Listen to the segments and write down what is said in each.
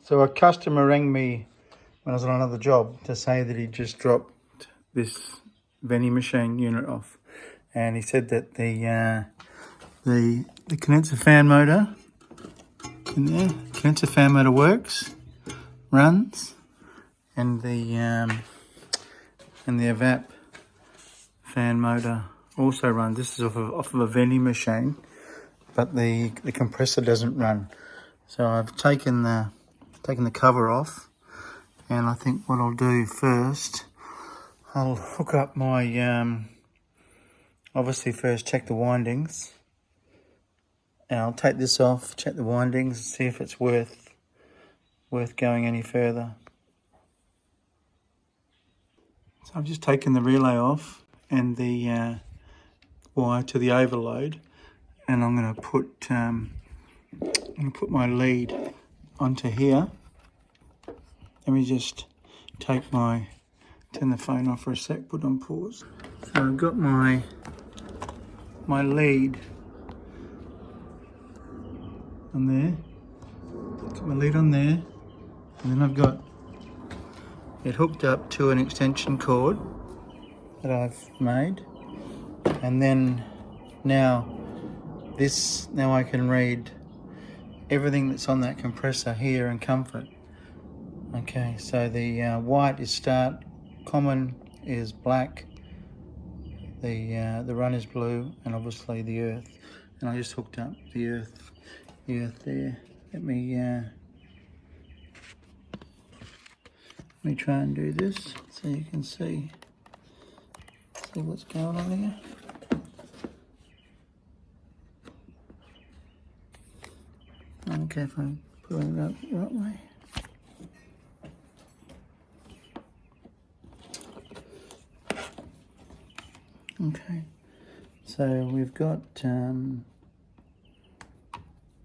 So a customer rang me when I was on another job to say that he just dropped this vending machine unit off, and he said that the condenser fan motor in there, condenser fan motor works, runs, and the evap fan motor also runs. This is off of a vending machine, but the compressor doesn't run. So I've taken the cover off, and I think what I'll do first, I'll hook up my obviously first check the windings, and I'll take this off, check the windings, and see if it's worth going any further. So I've just taken the relay off and the wire to the overload, and I'm going to put my lead onto here. Let me just turn the phone off for a sec, put it on pause. So I've got my lead on there, got my lead on there, and then I've got it hooked up to an extension cord that I've made, and then now I can read everything that's on that compressor here in comfort. Okay, so the white is start, common is black, the run is blue, and obviously the earth. And I just hooked up the earth there. Let me try and do this so you can see what's going on here. Okay, if I put it up the right way. Okay, so we've got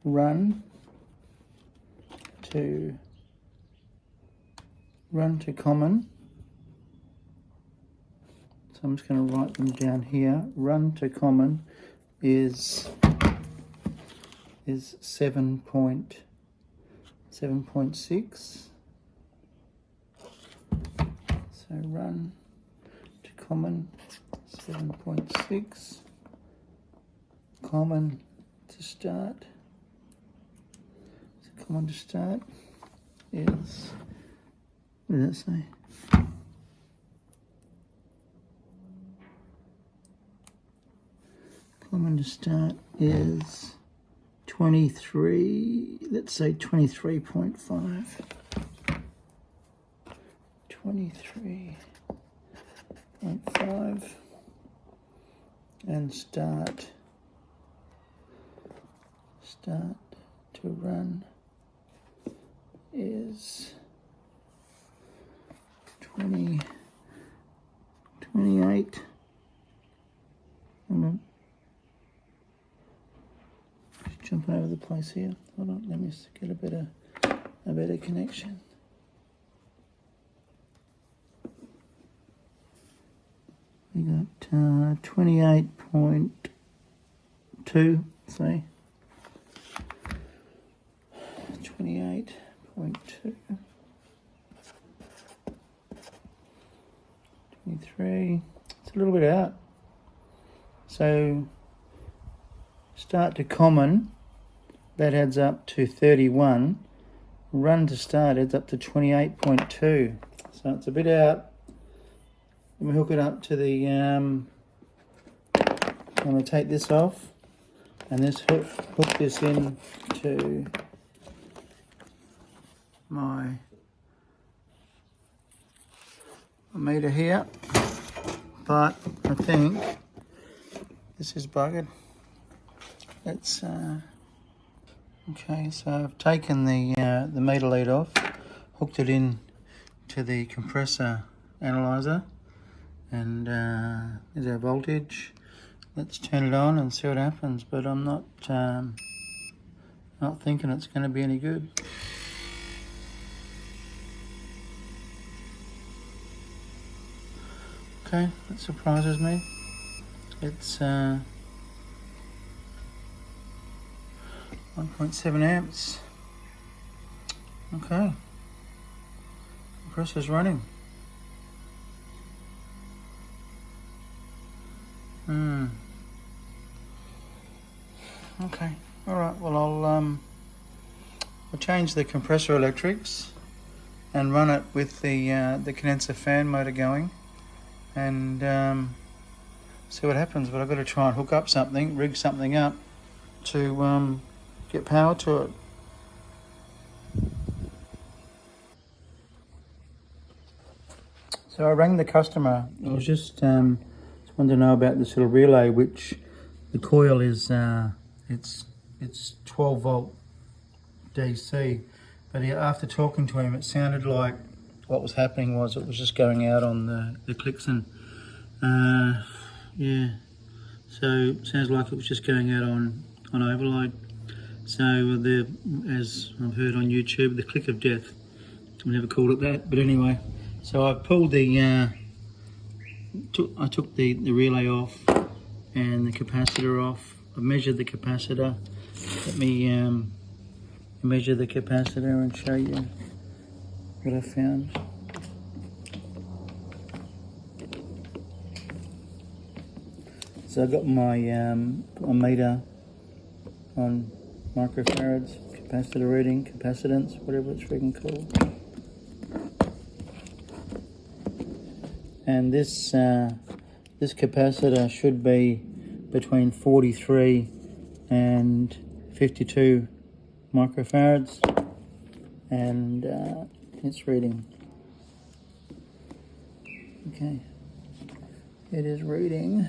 run to common. So I'm just going to write them down here. Run to common is 7.6. So run to common 7.6. Common to start. So common to start is, what did that say? Common to start is 23, let's say 23.5. 23.5. And start to run is 28. Hold on. Just jumping over the place here. Hold on, let me get a better connection. We got 28.2, say. 28.2. 23. It's a little bit out. So start to common, that adds up to 31. Run to start adds up to 28.2. So it's a bit out. Let me hook it up to the, I'm going to take this off and hook this in to my meter here, but I think this is buggered. Let's, okay, so I've taken the meter lead off, hooked it in to the compressor analyzer, and there's our voltage. Let's turn it on and see what happens, but I'm not thinking it's going to be any good. Okay, that surprises me. It's 1.7 amps. Okay. Compressor's running. Okay. All right. Well, I'll change the compressor electrics and run it with the condenser fan motor going, and see what happens. But I've got to try and hook up something, rig something up to get power to it. So I rang the customer. I was just wanted to know about this little relay, which the coil is it's 12 volt DC. But after talking to him, it sounded like what was happening was it was just going out on the Clixon. Yeah. So it sounds like it was just going out on overload. So as I've heard on YouTube, the click of death. I never called it that, but anyway. So I pulled I took the relay off and the capacitor off. I measured the capacitor. Let me measure the capacitor and show you what I found. So I got my meter on microfarads, capacitor reading, capacitance, whatever it's freaking called. And this capacitor should be between 43 and 52 microfarads, and it's reading. Okay, it is reading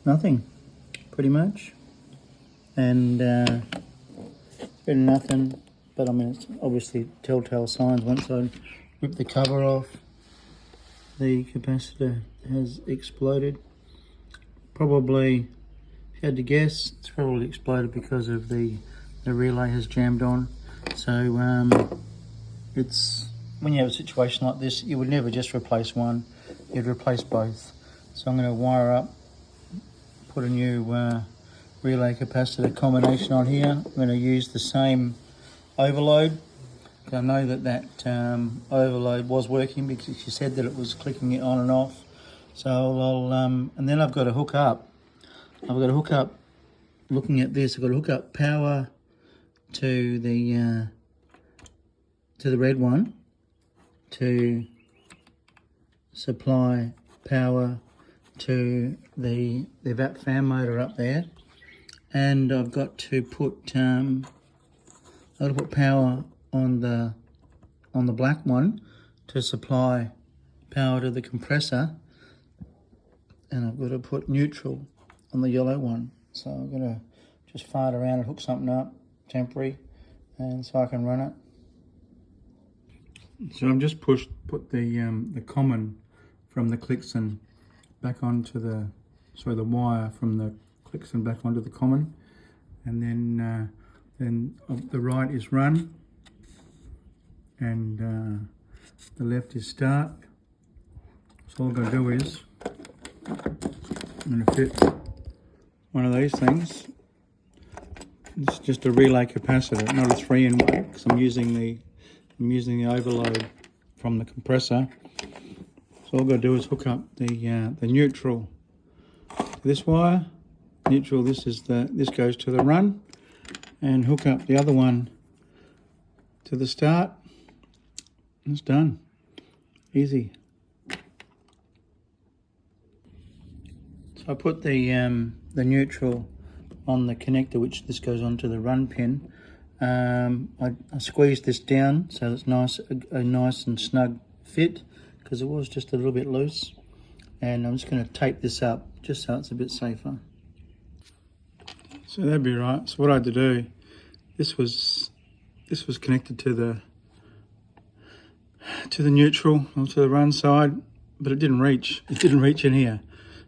nothing, pretty much, and reading nothing. But I mean, it's obviously telltale signs. Once I rip the cover off, the capacitor has exploded. Probably, if you had to guess, it's probably exploded because of the relay has jammed on. So it's when you have a situation like this, you would never just replace one, you'd replace both. So I'm going to wire up, put a new relay capacitor combination on here. I'm going to use the same overload. I know that overload was working because she said that it was clicking it on and off. So I'll and then I've got to hook up. Looking at this, I've got to hook up power to the red one to supply power to the VAP fan motor up there, and I've got to put power on the black one to supply power to the compressor, and I've got to put neutral on the yellow one. So I'm going to just fart around and hook something up temporary, and so I can run it. So I've just put the common from the Clixon back onto the wire from the Clixon back onto the common, and then the right is run and the left is start. So all I'm going to do is I'm going to fit one of these things. It's just a relay capacitor, not a 3-in-1, because I'm using the overload from the compressor. So all I've got to do is hook up the neutral to this wire. Neutral, this goes to the run, and hook up the other one to the start. It's done. Easy. So I put the neutral on the connector, which this goes onto the run pin. I squeezed this down so it's a nice and snug fit, because it was just a little bit loose, and I'm just going to tape this up just so it's a bit safer. So that'd be right. So what I had to do, this was connected to the neutral or to the run side, but it didn't reach. It didn't reach in here.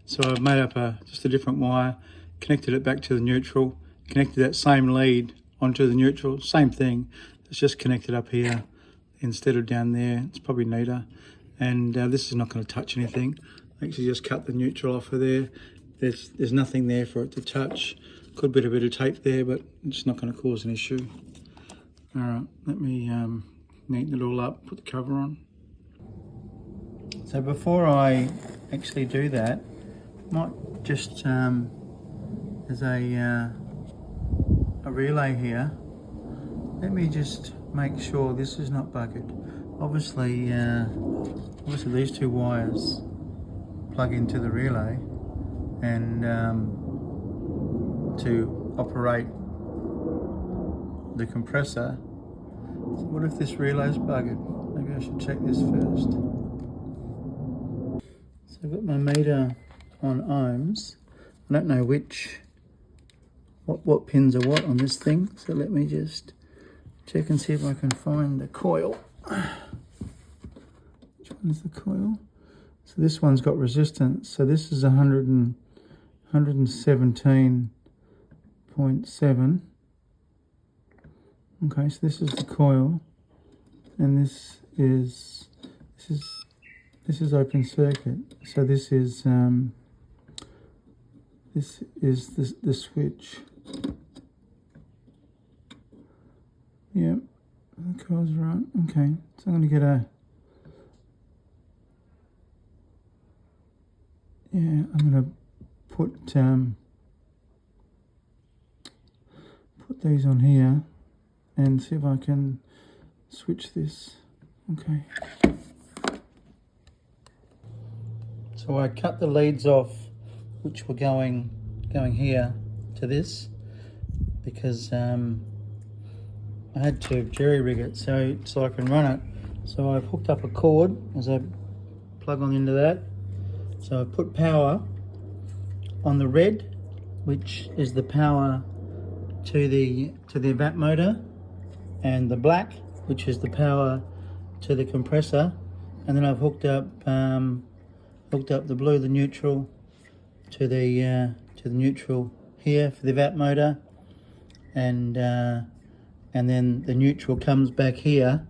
So I've made up just a different wire, connected it back to the neutral, connected that same lead onto the neutral, same thing. It's just connected up here instead of down there. It's probably neater. And this is not going to touch anything. I actually just cut the neutral off of there. There's nothing there for it to touch. Could be a bit of tape there, but it's not going to cause an issue. All right, let me neaten it all up, put the cover on. So before I actually do that, I might just, as a relay here, let me just make sure this is not buggered. Obviously, obviously these two wires plug into the relay, and to operate the compressor. So what if this relay's buggered? Maybe I should check this first. So I've got my meter on ohms. I don't know what pins are what on this thing. So let me just check and see if I can find the coil. Which one is the coil? So this one's got resistance. So this is 117.7. Okay, so this is the coil, and this is open circuit. So this is the switch. Yep, the coil's right. Okay, so I'm going to get I'm going to put these on here and see if I can switch this. Okay. So I cut the leads off, which were going here to this, because I had to jerry rig it so I can run it. So I've hooked up a cord as I plug on into that. So I've put power on the red, which is the power to the evap motor, and the black, which is the power to the compressor, and then I've hooked up the blue, the neutral, to the neutral here for the evap motor, and then the neutral comes back here,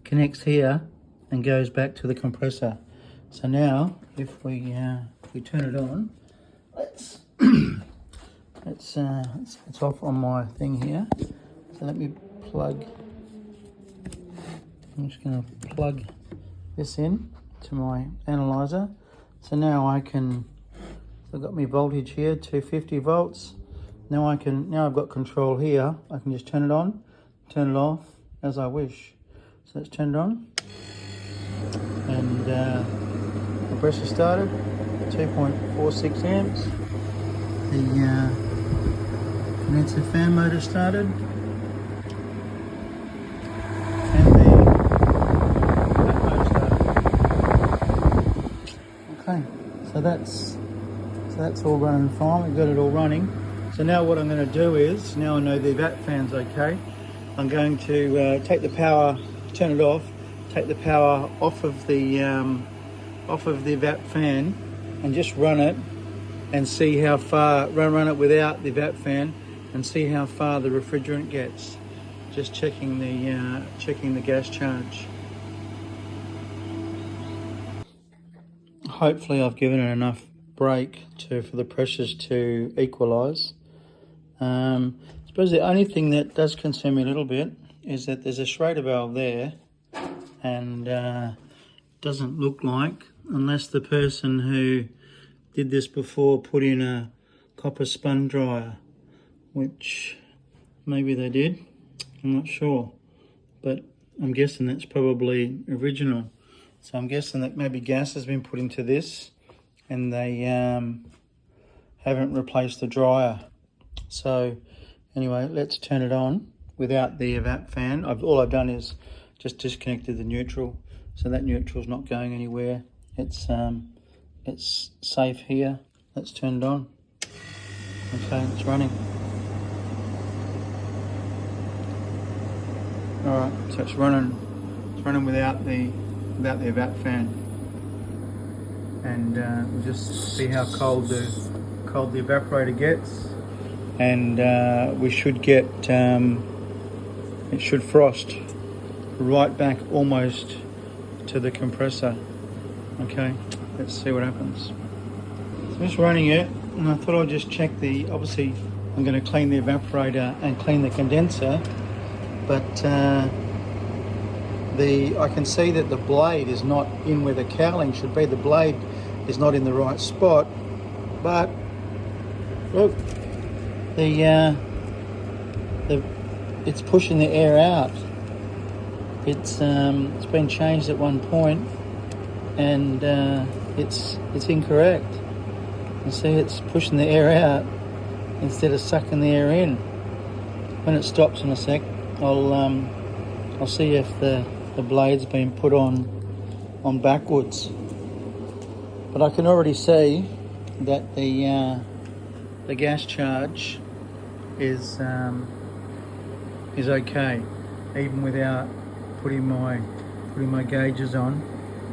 connects here, and goes back to the compressor. So now, if we turn it on, it's off on my thing here. So let me plug. I'm just going to plug this in to my analyzer. So now I can. So I've got my voltage here, 250 volts. Now I've got control here. I can just turn it on, turn it off as I wish. So let's turn it on. And compressor started, 2.46 amps. The condenser fan motor started. And the fan motor started. Okay, so that's all running fine. We've got it all running. So now what I'm going to do is, now I know the evap fan's okay, I'm going to take the power, turn it off, take the power off of the evap fan, and just run it and see how far, run it without the evap fan and see how far the refrigerant gets. Just checking the gas charge. Hopefully I've given it enough break for the pressures to equalise. I suppose the only thing that does concern me a little bit is that there's a Schrader valve there, and doesn't look like, unless the person who did this before put in a copper spun dryer, which maybe they did, I'm not sure, but I'm guessing that's probably original. So I'm guessing that maybe gas has been put into this and they haven't replaced the dryer. So anyway, let's turn it on without the evap fan. All I've done is just disconnected the neutral, so that neutral's not going anywhere. It's safe here. Let's turn it on. Okay, it's running. All right, so it's running. It's running without the evap fan, and we'll just see how cold the evaporator gets, and we should get it should frost right back almost to the compressor. Okay, let's see what happens. So just running it, and I thought I'd just check obviously I'm going to clean the evaporator and clean the condenser, but I can see that the blade is not in where the cowling should be. The blade is not in the right spot, but look, it's pushing the air out. It's been changed at one point, and it's incorrect. You see, it's pushing the air out instead of sucking the air in. When it stops in a sec, I'll see if the blade's been put on backwards. But I can already see that the gas charge is okay, even without putting my gauges on,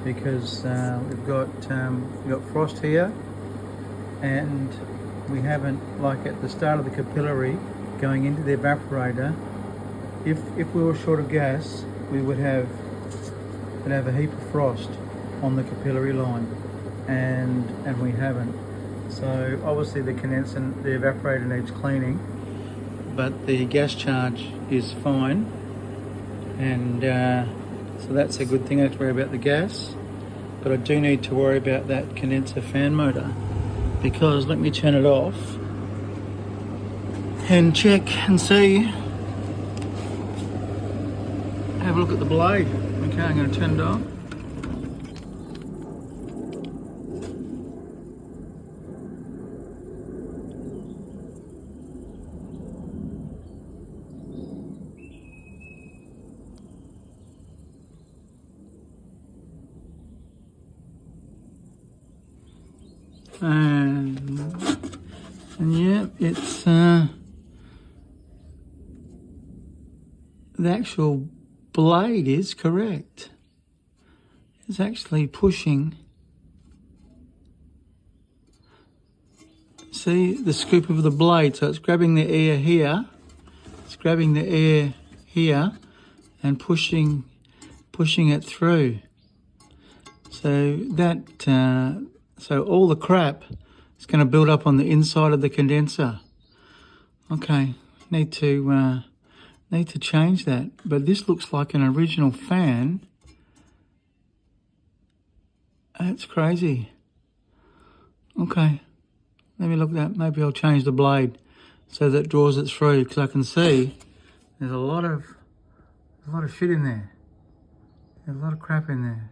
because we've got frost here, and we haven't, like at the start of the capillary going into the evaporator, if we were short of gas, we would have a heap of frost on the capillary line, and we haven't. So obviously the condenser, the evaporator needs cleaning, but the gas charge is fine, and so that's a good thing. I don't have to worry about the gas, but I do need to worry about that condenser fan motor, because let me turn it off and check and see. Have a look at the blade. Okay, I'm going to turn it on. And yeah, it's the actual blade is correct. It's actually pushing. See the scoop of the blade, so it's grabbing the air here. It's grabbing the air here and pushing it through. So that so all the crap is going to build up on the inside of the condenser. Okay, need to change that. But this looks like an original fan. That's crazy. Okay, let me look at that. Maybe I'll change the blade so that it draws it through, because I can see there's a lot of shit in there. There's a lot of crap in there.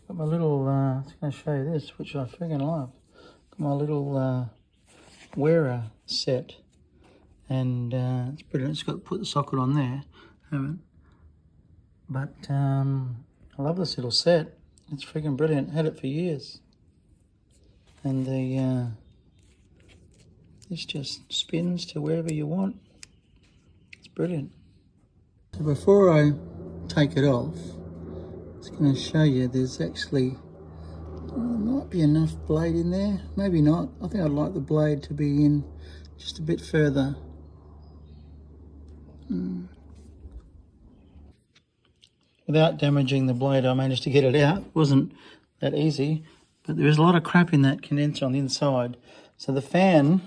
Got my little, I was going to show you this, which I friggin' love. Got my little wearer set, and it's brilliant. It's got to put the socket on there, haven't? But I love this little set. It's friggin' brilliant. Had it for years, and this just spins to wherever you want. It's brilliant. So before I take it off, I was going to show you there's actually, there might be enough blade in there, maybe not. I think I'd like the blade to be in just a bit further. Without damaging the blade, I managed to get it out. It wasn't that easy, but there is a lot of crap in that condenser on the inside. So the fan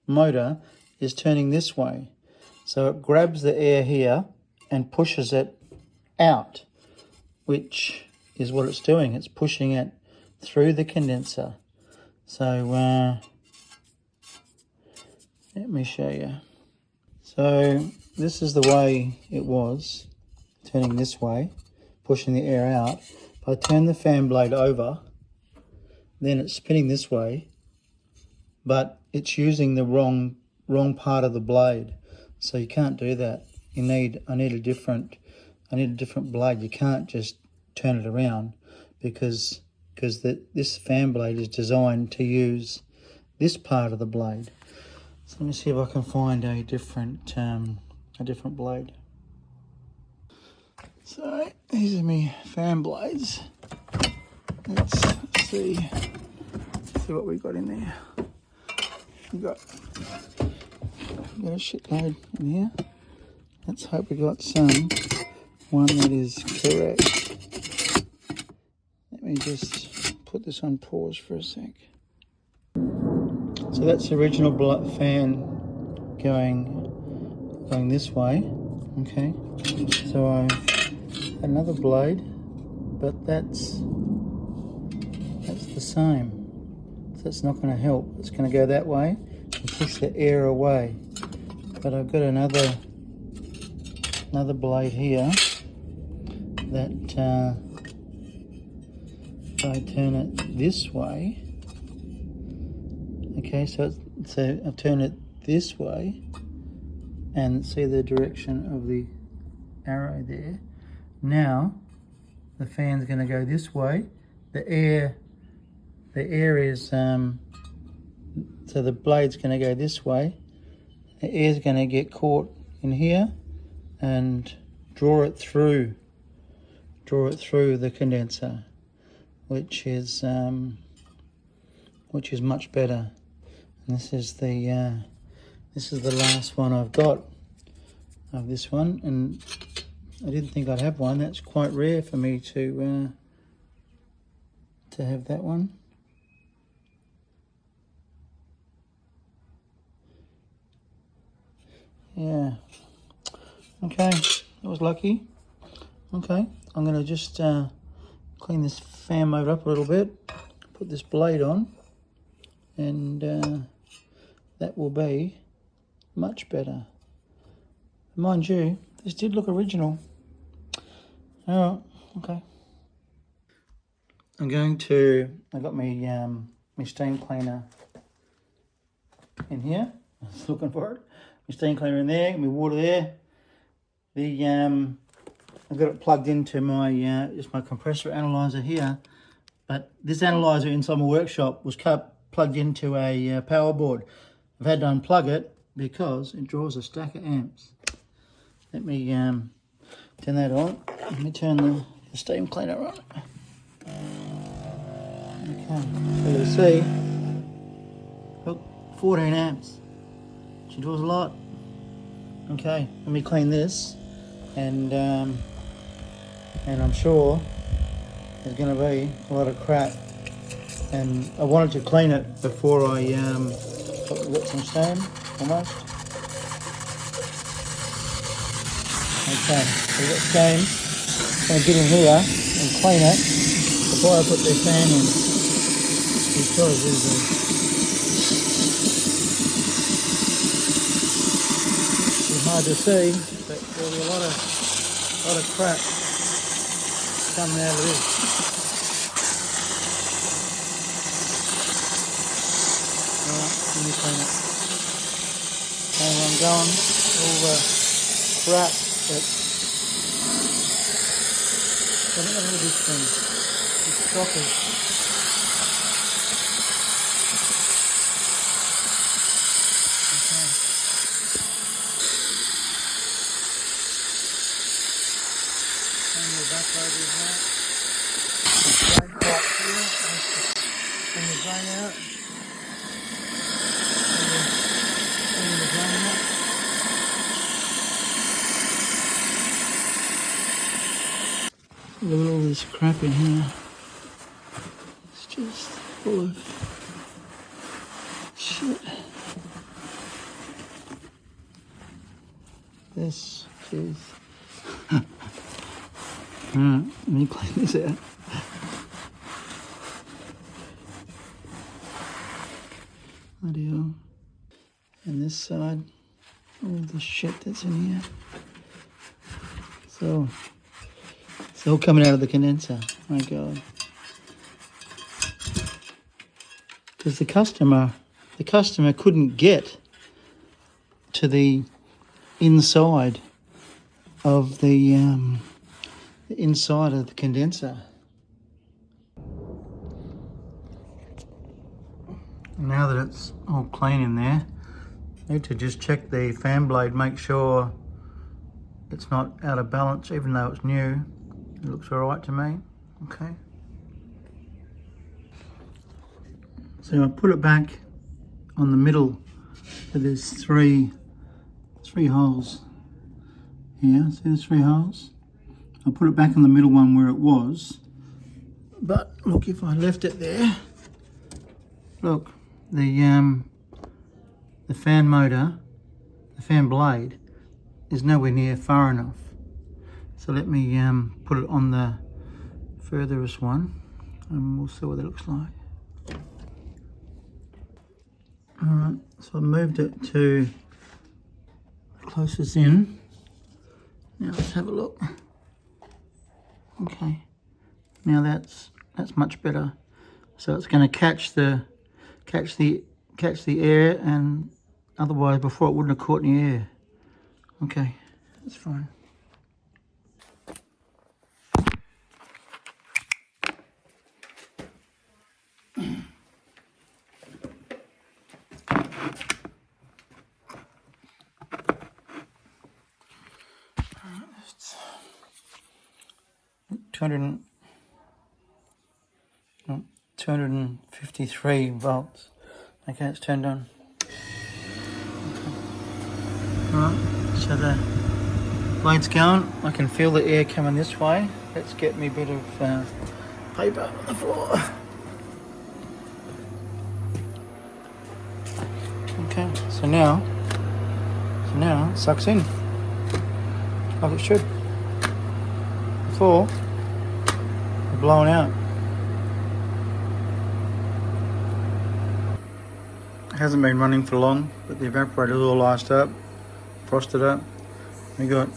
motor is turning this way. So it grabs the air here and pushes it out, which is what it's doing. It's pushing it through the condenser. So let me show you. So this is the way it was, turning this way, pushing the air out. If I turn the fan blade over, then it's spinning this way, but it's using the wrong part of the blade. So you can't do that. I need a different blade. You can't just turn it around, because this fan blade is designed to use this part of the blade. So let me see if I can find a different blade. So these are my fan blades. Let's see what we've got in there. We've got a shitload in here. Let's hope we got one that is correct. Let me just put this on pause for a sec. So that's the original fan going this way. Okay, so I another blade, but that's the same. So it's not going to help. It's going to go that way and push the air away. But I've got another blade here that if I turn it this way. Okay, so I turn it this way and see the direction of the arrow there. Now the fan's going to go this way. The air is so the blade's going to go this way. The air's going to get caught in here and draw it through the condenser, which is much better. And this is the last one I've got of this one, and I didn't think I'd have one. That's quite rare for me to have that one. Yeah. Okay, that was lucky. Okay, I'm going to just clean this fan mode up a little bit, put this blade on, and that will be much better. Mind you, this did look original. Alright, okay. I got my steam cleaner in here. I was looking for it. My steam cleaner in there, my water there. I've got it plugged into my just my compressor analyzer here, but this analyzer inside my workshop was plugged into a power board. I've had to unplug it because it draws a stack of amps. Let me turn that on. Let me turn the steam cleaner on. Okay, so you see, look, 14 amps. She draws a lot. Okay, let me clean this, and I'm sure there's going to be a lot of crap. And I wanted to clean it before I got some steam, almost. Okay, so we've got steam. I'm going to get in here and clean it before I put the fan in, because it's hard to see, but there'll be a lot of crap coming out of this. Alright, let me clean it. And I'm going all the crap that's coming out of this thing. It's stoppers. Look at all this crap in here. It's just full of shit. This is... Alright, let me clean this out. Bloody hell. And this side, all the shit that's in here. So, it's all coming out of the condenser. My God. Because the customer couldn't get to the inside of the inside of the condenser. Now that it's all clean in there, I need to just check the fan blade, make sure it's not out of balance, even though it's new. It looks all right to me. Okay. So I put it back on the middle. So there's three holes here. See the 3 holes? I'll put it back on the middle one where it was. But look, if I left it there, look, the the fan motor, the fan blade, is nowhere near far enough. So let me put it on the furthest one and we'll see what it looks like. Alright, so I moved it to closest in. Now let's have a look. Okay, now that's much better. So it's going to catch the air, and otherwise before it wouldn't have caught any air. Okay, that's fine. It's 253 volts. Okay, it's turned on. Okay. Alright, so the blade's going. I can feel the air coming this way. Let's get me a bit of paper on the floor. Okay, so now it sucks in like it should. Before, they're blowing out. It hasn't been running for long, but the evaporator's all iced up, frosted up. We got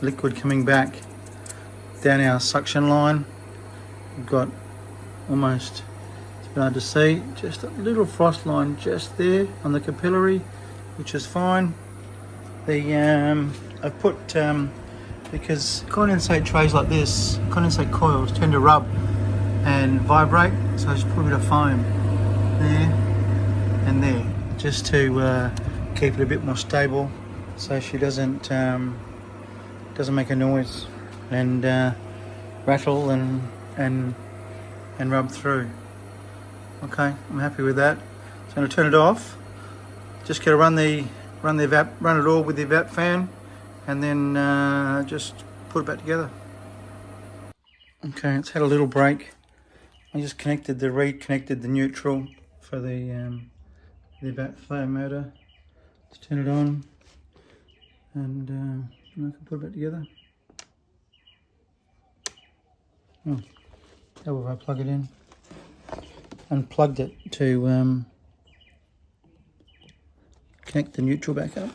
liquid coming back down our suction line. We've got almost, it's been hard to see, just a little frost line just there on the capillary, which is fine. I've put, because condensate trays like this, condensate coils tend to rub and vibrate, so I just put a bit of foam there and there, just to keep it a bit more stable, so she doesn't make a noise and rattle and rub through. Okay, I'm happy with that. So I'm going to turn it off. Just got to run it all with the evap fan, and then just put it back together. Okay, it's had a little break. I just reconnected the neutral for the evap flow motor. Let's turn it on, and I can put it back together. Oh, how will I plug it in? Unplugged it to connect the neutral back up.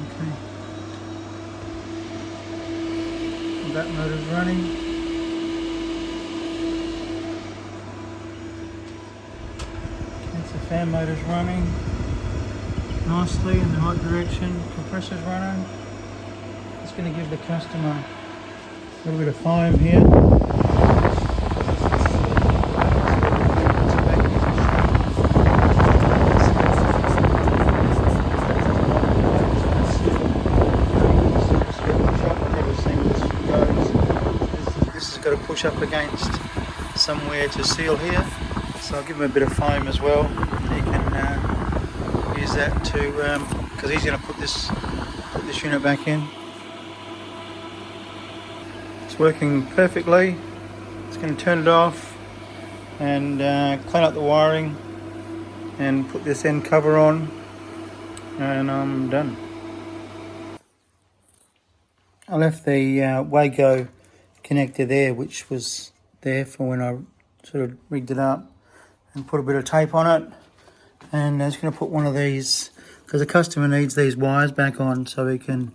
Okay. That motor's running. That's the fan motor's running nicely in the right direction. Compressor's running. Just going to give the customer a little bit of foam here. Got to push up against somewhere to seal here, so I'll give him a bit of foam as well. He can use that to, because he's going to put this unit back in. It's working perfectly. It's going to turn it off and clean up the wiring and put this end cover on, and I'm done. I left the Wago connector there, which was there for when I sort of rigged it up, and put a bit of tape on it, and I was going to put one of these, because the customer needs these wires back on so he can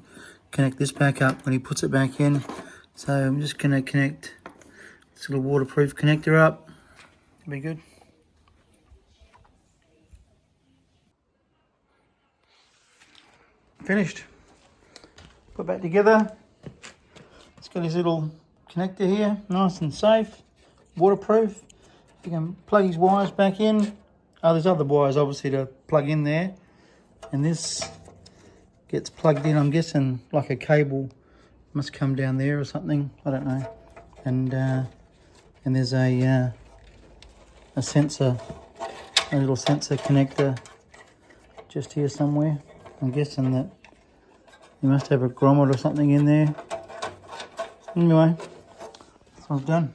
connect this back up when he puts it back in. So I'm just going to connect this little waterproof connector up. It'll be good. Finished. Put it back together. It's got his little connector here, nice and safe, waterproof. You can plug his wires back in. Oh, there's other wires obviously to plug in there, and this gets plugged in, I'm guessing like a cable must come down there or something, I don't know. And there's a sensor, a little sensor connector just here somewhere. I'm guessing that you must have a grommet or something in there. Anyway, that's what I've done.